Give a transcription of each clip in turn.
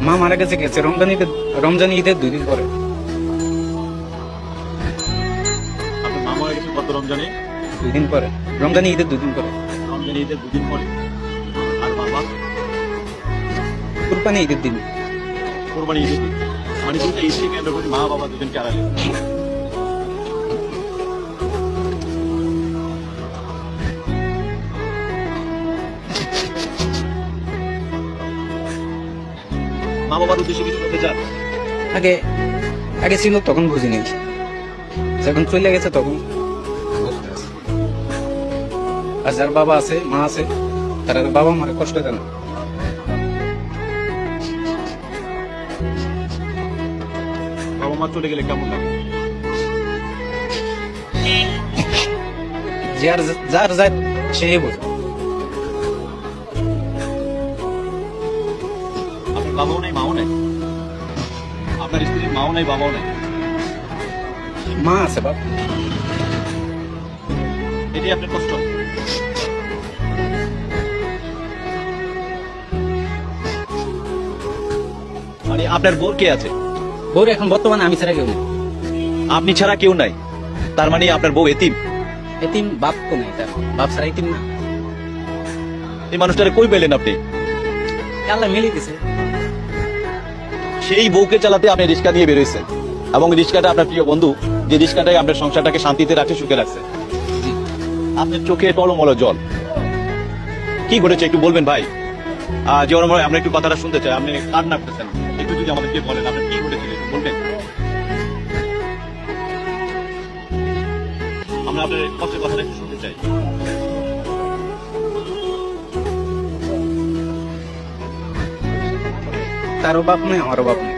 মা মারা গেছে রমজান ঈদের 2 দিন পরে। আপনার মা মারা গেছে কত রমজানে? 2 দিন পরে, রমজান ঈদের 2 দিন পরে। রমজান ঈদের 2 দিন পরে। আর বাবা কুরবানি ঈদের দিন। কোরবানি ঈদের দিন। মানে দুটো ঈদ থেকে কেন্দ্র করে মা বাবা দুজনকে হারালেন। মা বাবার উদ্দেশ্যে কিছু বলতে চান? আগে ছিল তখন বুঝিনি, যখন চলে গেছে তখন বুঝতে পারছি। আর যার বাবা আছে মা আছে তারা বাবা মারে কষ্ট দেয় না। বাবা মা চলে গেলে কেমন লাগে? যার সেই বোঝে। আপনার বাবাও নাই মাও নাই? আপনার স্ত্রীর মাও নাই বাবাও নাই? মা আছে বাপ। এটাই আপনার কষ্ট? মানে আপনার বোর কে আছে? বউর এখন বর্তমানে আমি ছাড়া কেউ নেই। আপনি ছাড়া কেউ নাই, তার মানে আপনার বউ এতিম? এতিম বাপ তো নেই, তার বাপ ছাড়া এতিম না। এই মানুষটারে কই পেলেন আপনি? আল্লাহ মিলিয়ে দিছে। সেই বউকে চালাতে আপনি রিক্সা নিয়ে বেরোইছেন, এবং রিক্সাটা আপনার প্রিয় বন্ধু, যে রিক্সাটাই আপনার সংসারটাকে শান্তিতে রাখছে, সুখে রাখছে। আপনার চোখে টলমল জল। কি ঘটেছে একটু বলবেন ভাই? যে আমরা একটু কথাটা শুনতে চাই। আপনি কান্না করতেছেন, একটু যদি আমাদেরকে বলেন আপনার কি ঘটেছিল একটু বলবেন? আমরা আপনার কষ্টের কথাটা একটু শুনতে চাই। তারও বাপ নেই, আমারও বাপ নেই।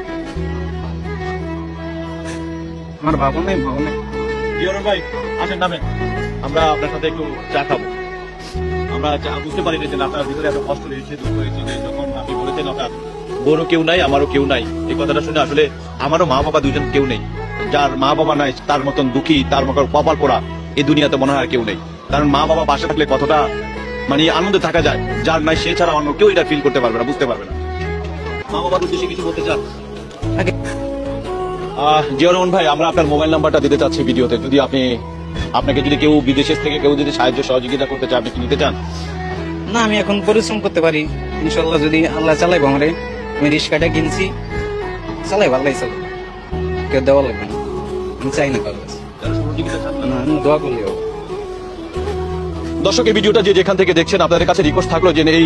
আমার বাবা নেই, মাও নেই। জিয়রন ভাই আসেন, নামেন, আমরা আপনার সাথে একটু চা খাবো। আমরা বুঝতে পারি না যে আপনার ভিতরে এত কষ্ট রয়েছে, দুঃখ হয়েছে, যে যখন আপনি বলেছেন আপনার বোনও কেউ নাই, আমারও কেউ নাই। এই কথাটা শুনে আসলে আমারও মা বাবা দুজন কেউ নেই। যার মা বাবা নাই তার মতন দুঃখী, তার মতন কপাল পোড়া এই দুনিয়াতে মনে হয় আর কেউ নেই। কারণ মা বাবা পাশে থাকলে কতটা মানে আনন্দে থাকা যায়, যার নাই সে ছাড়া অন্য কেউ এটা ফিল করতে পারবে না, বুঝতে পারবে না। মা বাবার উদ্দেশ্যে কিছু বলতে চান? জিয়রন ভাই, আমরা আপনার মোবাইল নাম্বারটা দিতে চাচ্ছি ভিডিওতে। যদি আপনাকে যদি কেউ বিদেশের থেকে কেউ যদি সাহায্য সহযোগিতা করতে চায়, আপনি কি নিতে চান? না, আমি এখন পরিশ্রম করতে পারি ইনশাল্লাহ, যদি আল্লাহ চালাইবো আমারে। আমি রিক্সাটা কিনছি, চালাই ভালোই চালাই, কেউ দেওয়া লাগবে না। আমি চাই না কারো কাছে, না আমি দোয়া করলে হবে। দর্শক, এই ভিডিওটা যে যেখান থেকে দেখছেন, আপনাদের কাছে রিকোয়েস্ট থাকলো যে এই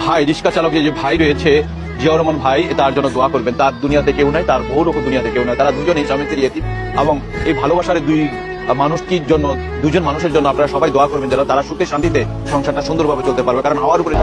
ভাই রিক্সা চালক যে ভাই রয়েছে জিয়াউর রহমান ভাই, তার জন্য দোয়া করবেন। তার দুনিয়াতে কেউ নাই, তার বউর দুনিয়াতে কেউ নাই, তারা দুজনেই স্বামী স্ত্রী এতিম। এবং এই ভালোবাসার দুজন মানুষের জন্য আপনারা সবাই দোয়া করবেন, যেন তারা সুখে শান্তিতে সংসারটা সুন্দরভাবে চলতে পারবে। কারণ হওয়ার উপরে